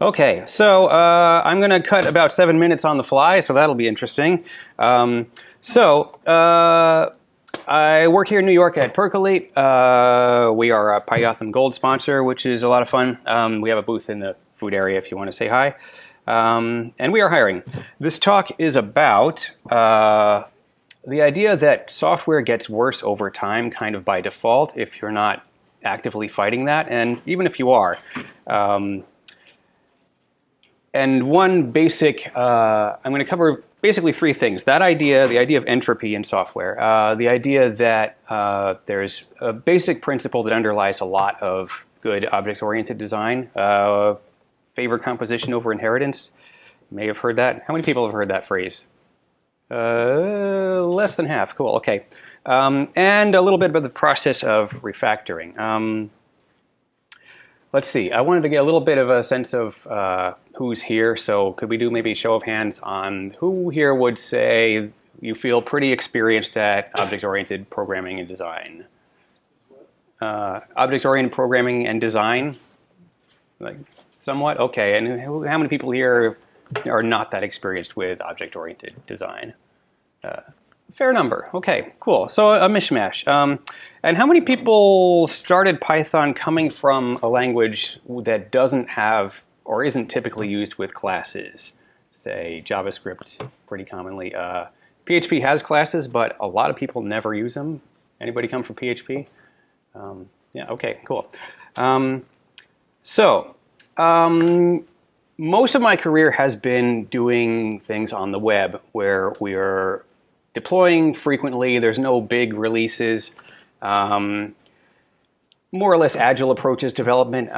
Okay, so I'm going to cut about 7 minutes on the fly, so that'll be interesting. I work here in New York at Percolate. We are a PyGotham Gold sponsor, which is a lot of fun. We have a booth in the food area if you want to say hi. And we are hiring. This talk is about the idea that software gets worse over time, kind of by default, if you're not actively fighting that, and even if you are. And one basic, I'm going to cover basically three things. That idea, the idea of entropy in software, the idea that there's a basic principle that underlies a lot of good object-oriented design, favor composition over inheritance. You may have heard that. How many people have heard that phrase? Less than half. Cool, okay. And a little bit about the process of refactoring. Let's see, I wanted to get a little bit of a sense of who's here, so could we do maybe a show of hands on who here would say you feel pretty experienced at object-oriented programming and design? Object-oriented programming and design? Like, somewhat? Okay, and how many people here are not that experienced with object-oriented design? Fair number. Okay, cool. So a mishmash. And how many people started Python coming from a language that doesn't have or isn't typically used with classes? Say JavaScript pretty commonly. PHP has classes, but a lot of people never use them. Anybody come from PHP? Yeah, okay, cool. Most of my career has been doing things on the web where we're deploying frequently. There's no big releases. More or less agile approaches to development.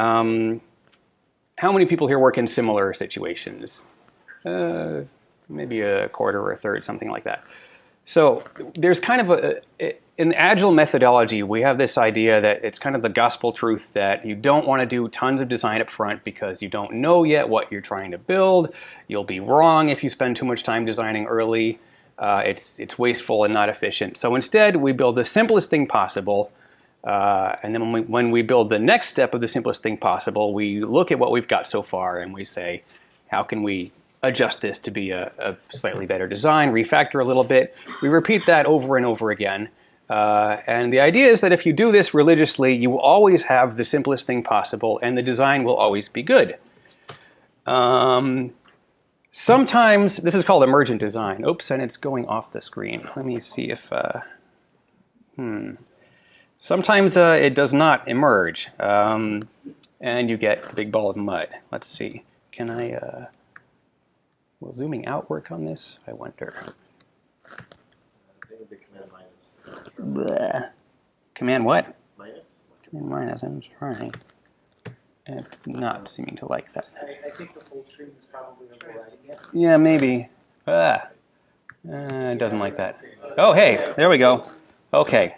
How many people here work in similar situations? Maybe a quarter or a third, something like that. So there's kind of an agile methodology. We have this idea that it's kind of the gospel truth that you don't want to do tons of design up front because you don't know yet what you're trying to build. You'll be wrong if you spend too much time designing early. It's wasteful and not efficient. So instead, we build the simplest thing possible. And then when we build the next step of the simplest thing possible, we look at what we've got so far and we say, how can we adjust this to be a slightly better design, refactor a little bit. We repeat that over and over again. And the idea is that if you do this religiously, you will always have the simplest thing possible and the design will always be good. Sometimes, this is called emergent design. Oops, and it's going off the screen. Let me see if, Sometimes it does not emerge, and you get a big ball of mud. Let's see, can I, will zooming out work on this? I wonder. The command minus. Bleh. Command what? Minus? Command minus, I'm trying. It's not seeming to like that. I think the full screen is probably overriding it. Yeah, maybe. It doesn't like that. Oh, hey, there we go. Okay.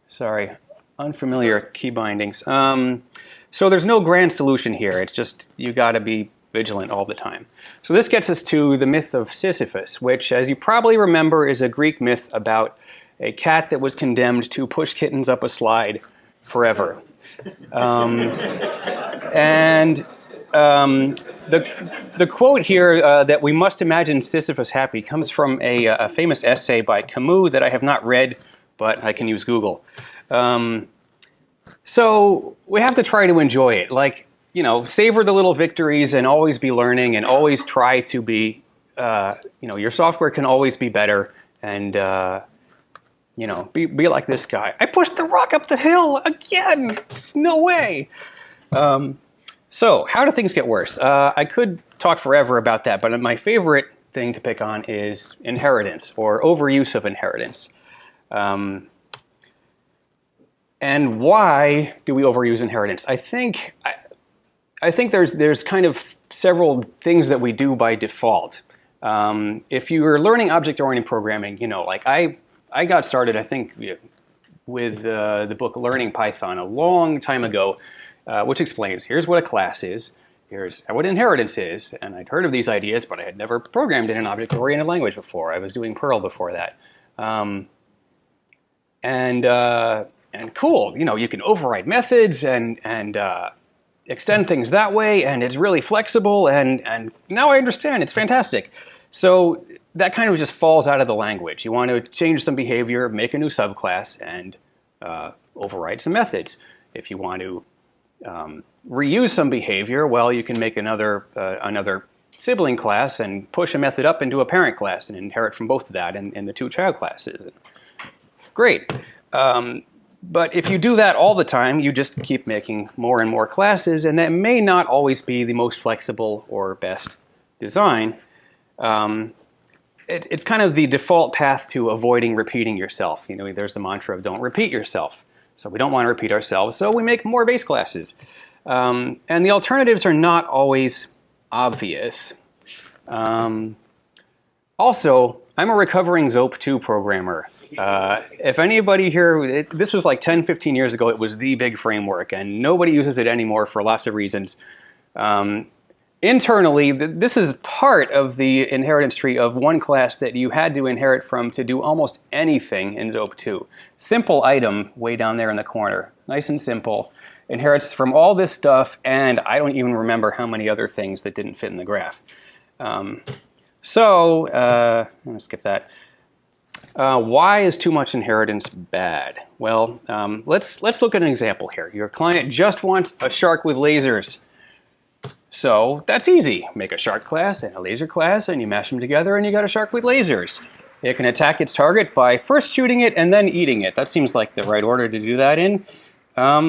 Sorry, unfamiliar key bindings. So there's no grand solution here. It's just you got to be vigilant all the time. So this gets us to the myth of Sisyphus, which, as you probably remember, is a Greek myth about a cat that was condemned to push kittens up a slide forever. The quote here that we must imagine Sisyphus happy comes from a famous essay by Camus that I have not read, but I can use Google. So we have to try to enjoy it. Like, you know, savor the little victories and always be learning and always try to be, your software can always be better and, be like this guy. I pushed the rock up the hill again! No way! So how do things get worse? I could talk forever about that, but my favorite thing to pick on is inheritance or overuse of inheritance. And why do we overuse inheritance? I think there's kind of several things that we do by default. If you are learning object-oriented programming, like I got started, I think, with the book Learning Python a long time ago, which explains here's what a class is, here's what inheritance is, and I'd heard of these ideas, but I had never programmed in an object-oriented language before. I was doing Perl before that. And cool, you can override methods and extend things that way, and it's really flexible, and now I understand. It's fantastic. So that kind of just falls out of the language. You want to change some behavior, make a new subclass, and override some methods. If you want to reuse some behavior, well, you can make another sibling class and push a method up into a parent class and inherit from both of that in the two child classes. Great. But if you do that all the time, you just keep making more and more classes, and that may not always be the most flexible or best design. It's kind of the default path to avoiding repeating yourself. You know, there's the mantra of don't repeat yourself. So we don't want to repeat ourselves, so we make more base classes. And the alternatives are not always obvious. Also, I'm a recovering XOP2 programmer. If anybody here, this was like 10, 15 years ago, it was the big framework, and nobody uses it anymore for lots of reasons. Internally, this is part of the inheritance tree of one class that you had to inherit from to do almost anything in XOP2. Simple item way down there in the corner, nice and simple, inherits from all this stuff, and I don't even remember how many other things that didn't fit in the graph. I'm going to skip that. Why is too much inheritance bad? Well, let's look at an example here. Your client just wants a shark with lasers. So that's easy. Make a shark class and a laser class, and you mash them together, and you got a shark with lasers. It can attack its target by first shooting it and then eating it. That seems like the right order to do that in.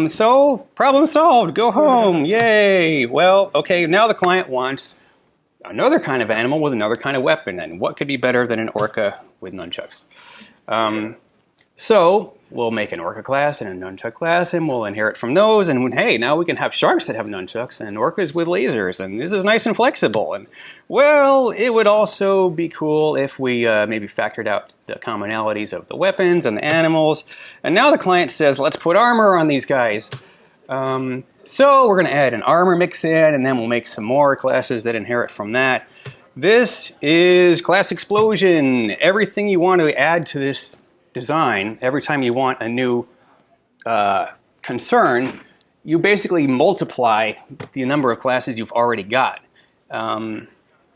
So problem solved. Go home. Yay. Well, okay, now the client wants another kind of animal with another kind of weapon, and what could be better than an orca with nunchucks? So we'll make an orca class and a nunchuck class, and we'll inherit from those, and hey, now we can have sharks that have nunchucks and orcas with lasers, and this is nice and flexible. And well, it would also be cool if we maybe factored out the commonalities of the weapons and the animals, and now the client says, let's put armor on these guys. So we're going to add an armor mix in, and then we'll make some more classes that inherit from that. This is class explosion. Everything you want to add to this design, every time you want a new concern, you basically multiply the number of classes you've already got. And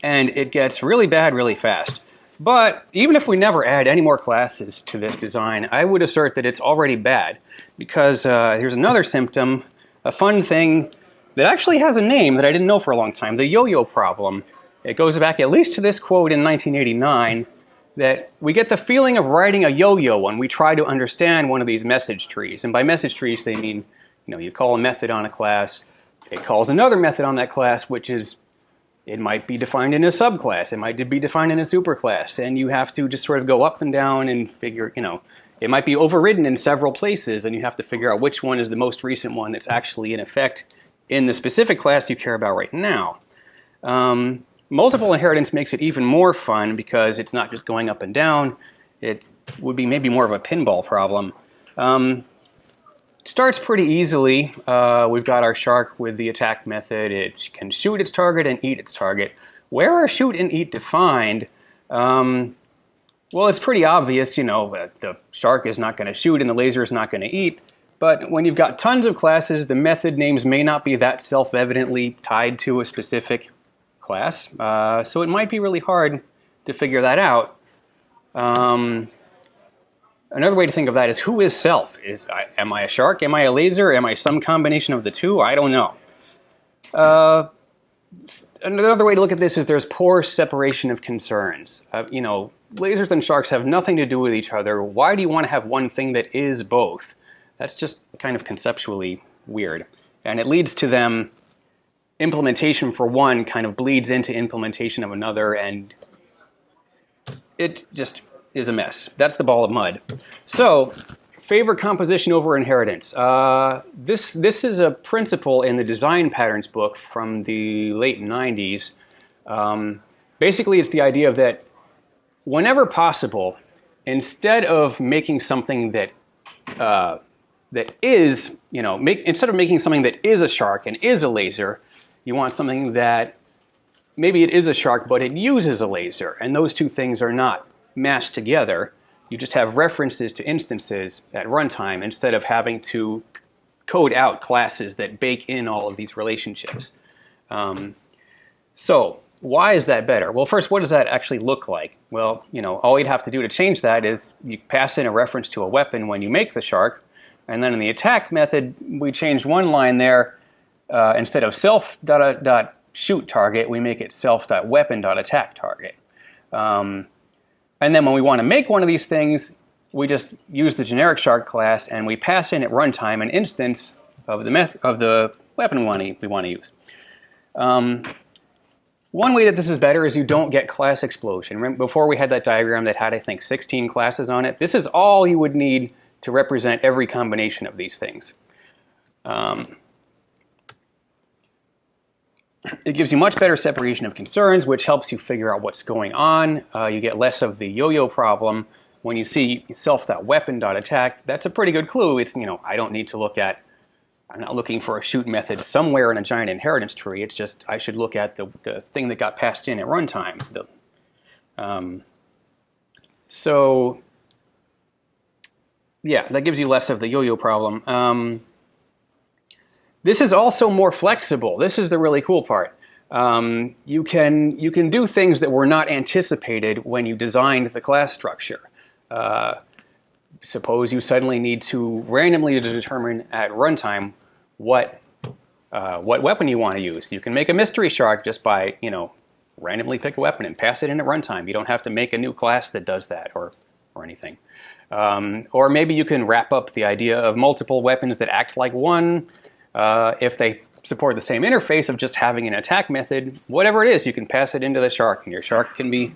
it gets really bad really fast. But even if we never add any more classes to this design, I would assert that it's already bad. Because here's another symptom, a fun thing that actually has a name that I didn't know for a long time, the yo-yo problem. It goes back at least to this quote in 1989, that we get the feeling of riding a yo-yo when we try to understand one of these message trees. And by message trees, they mean, you call a method on a class, it calls another method on that class, which is, it might be defined in a subclass, it might be defined in a superclass, and you have to just sort of go up and down and figure, it might be overridden in several places, and you have to figure out which one is the most recent one that's actually in effect in the specific class you care about right now. Multiple inheritance makes it even more fun because it's not just going up and down. It would be maybe more of a pinball problem. It starts pretty easily. We've got our shark with the attack method. It can shoot its target and eat its target. Where are shoot and eat defined? Well, it's pretty obvious, the shark is not going to shoot and the laser is not going to eat. But when you've got tons of classes, the method names may not be that self-evidently tied to a specific class, so it might be really hard to figure that out. Another way to think of that is, who is self? Am I a shark? Am I a laser? Am I some combination of the two? I don't know. Another way to look at this is there's poor separation of concerns. Lasers and sharks have nothing to do with each other. Why do you want to have one thing that is both? That's just kind of conceptually weird. And it leads to them, implementation for one kind of bleeds into implementation of another, and it just is a mess. That's the ball of mud. So, favorite composition over inheritance. This is a principle in the design patterns book from the late 90s. Basically, it's the idea of that whenever possible, instead of making something that is, instead of making something that is a shark and is a laser, you want something that maybe it is a shark, but it uses a laser, and those two things are not mashed together. You just have references to instances at runtime instead of having to code out classes that bake in all of these relationships. So why is that better? Well, first, what does that actually look like? Well, all you'd have to do to change that is you pass in a reference to a weapon when you make the shark, and then in the attack method, we changed one line there. Instead of self.shoot target, we make it self.weapon.attack target. And then when we want to make one of these things, we just use the generic shark class, and we pass in at runtime an instance of the weapon we want to use. One way that this is better is you don't get class explosion. Remember, before we had that diagram that had, I think, 16 classes on it. This is all you would need to represent every combination of these things. It gives you much better separation of concerns, which helps you figure out what's going on. You get less of the yo-yo problem. When you see self.weapon.attack, that's a pretty good clue. It's, I don't need to look at, I'm not looking for a shoot method somewhere in a giant inheritance tree. It's just, I should look at the thing that got passed in at runtime. So, yeah, that gives you less of the yo-yo problem. This is also more flexible. This is the really cool part. You can do things that were not anticipated when you designed the class structure. Suppose you suddenly need to randomly determine at runtime what weapon you want to use. You can make a mystery shark just by randomly pick a weapon and pass it in at runtime. You don't have to make a new class that does that or anything. Or maybe you can wrap up the idea of multiple weapons that act like one. If they support the same interface of just having an attack method, whatever it is, you can pass it into the shark, and your shark can be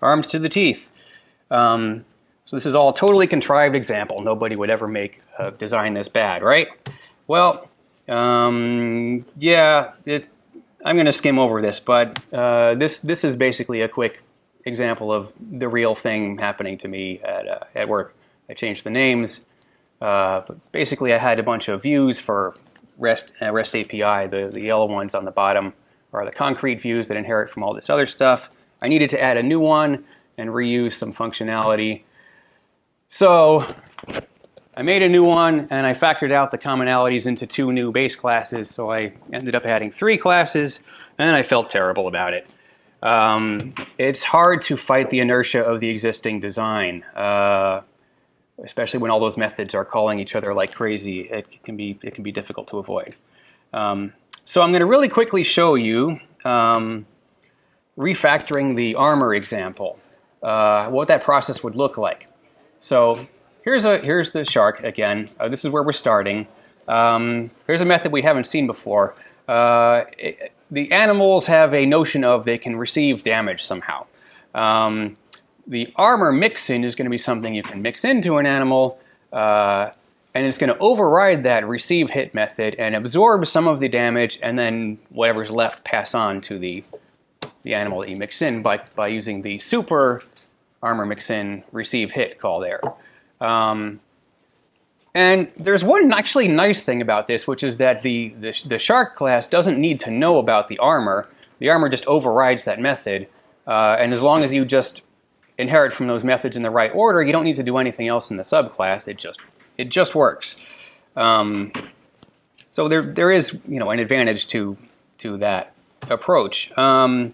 armed to the teeth. So this is all a totally contrived example. Nobody would ever design this bad, right? Well, yeah, I'm going to skim over this, but this is basically a quick example of the real thing happening to me at work. I changed the names, but basically I had a bunch of views for REST API. The yellow ones on the bottom are the concrete views that inherit from all this other stuff. I needed to add a new one and reuse some functionality. So I made a new one, and I factored out the commonalities into 2 new base classes, so I ended up adding 3 classes, and I felt terrible about it. It's hard to fight the inertia of the existing design, especially when all those methods are calling each other like crazy. It can be difficult to avoid. So I'm going to really quickly show you refactoring the armor example, what that process would look like. So here's the shark again. This is where we're starting. Here's a method we haven't seen before. The animals have a notion of they can receive damage somehow. The armor mix-in is going to be something you can mix into an animal, and it's going to override that receive hit method and absorb some of the damage, and then whatever's left pass on to the animal that you mix in by using the super armor mix-in receive hit call there. And there's one actually nice thing about this, which is that the shark class doesn't need to know about the armor. The armor just overrides that method, and as long as you just inherit from those methods in the right order, you don't need to do anything else in the subclass. It just works. So there is an advantage to that approach, but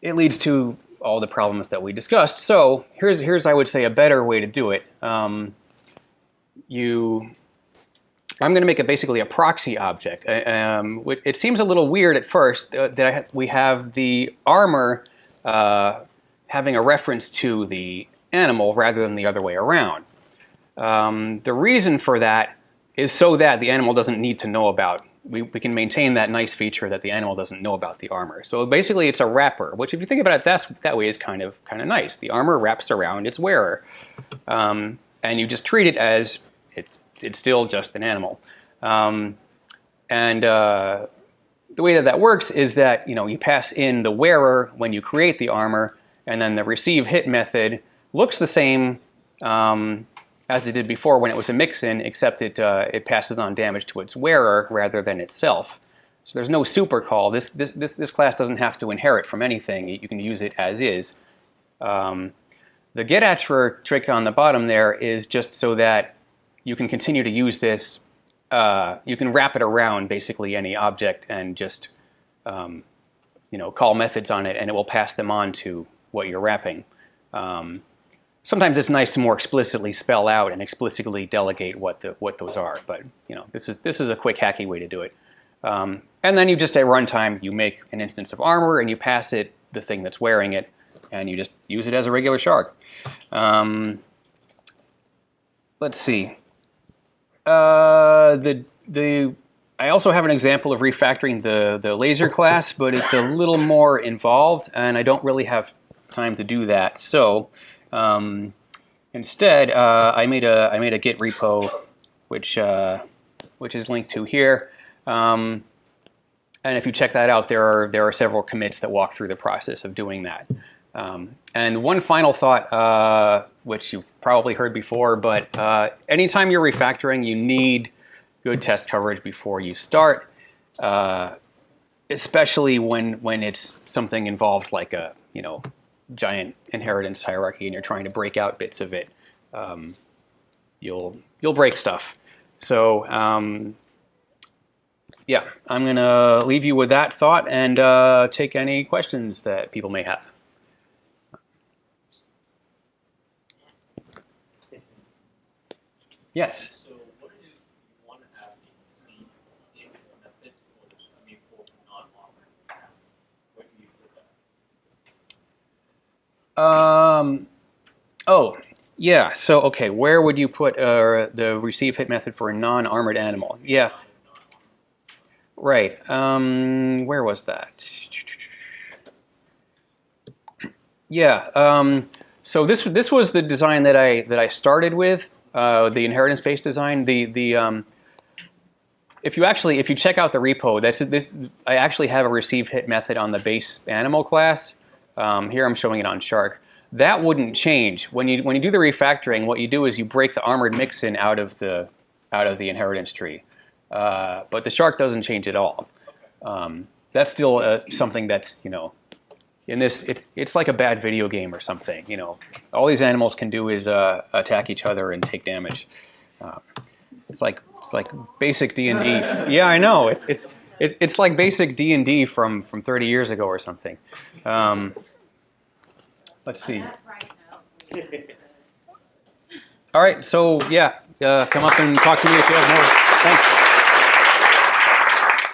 it leads to all the problems that we discussed. So here's I would say a better way to do it. I'm going to make it basically a proxy object. It seems a little weird at first that we have the armor having a reference to the animal rather than the other way around. The reason for that is so that the animal doesn't need to know about. We can maintain that nice feature that the animal doesn't know about the armor. So basically, it's a wrapper, which if you think about it that way is kind of nice. The armor wraps around its wearer, and you just treat it as it's still just an animal. And the way that works is that you pass in the wearer when you create the armor, and then the receive hit method looks the same as it did before when it was a mix-in, except it passes on damage to its wearer rather than itself. So there's no super call. This class doesn't have to inherit from anything. You can use it as is. The get-atcher trick on the bottom there is just so that you can continue to use this. You can wrap it around basically any object and just call methods on it, and it will pass them on to what you're wrapping. Sometimes it's nice to more explicitly spell out and explicitly delegate what those are, but this is a quick hacky way to do it. And then you just at runtime you make an instance of armor and you pass it the thing that's wearing it, and you just use it as a regular shark. Let's see. I also have an example of refactoring the laser class, but it's a little more involved, and I don't really have time to do that. So instead, I made a Git repo, which is linked to here. And if you check that out, there are several commits that walk through the process of doing that. And one final thought, which you've probably heard before, but anytime you're refactoring, you need good test coverage before you start, especially when it's something involved like a giant inheritance hierarchy and you're trying to break out bits of it. You'll break stuff. So yeah, I'm going to leave you with that thought and take any questions that people may have. Yes? So what if you want to have the methods for non-armored? Where do you put that? Oh, yeah. So, okay, where would you put the receive hit method for a non-armored animal? Yeah. Right. Where was that? Yeah. So this was the design that I started with. The inheritance-based design. If you check out the repo, I actually have a receive hit method on the base animal class. Here I'm showing it on Shark. That wouldn't change when you do the refactoring. What you do is you break the armored mixin out of the inheritance tree, but the Shark doesn't change at all. That's still something that's in this, it's like a bad video game or something. All these animals can do is attack each other and take damage. It's like basic D&D. Yeah, I know. It's like basic D&D from 30 years ago or something. Let's see. All right. So yeah, come up and talk to me if you have more. Thanks.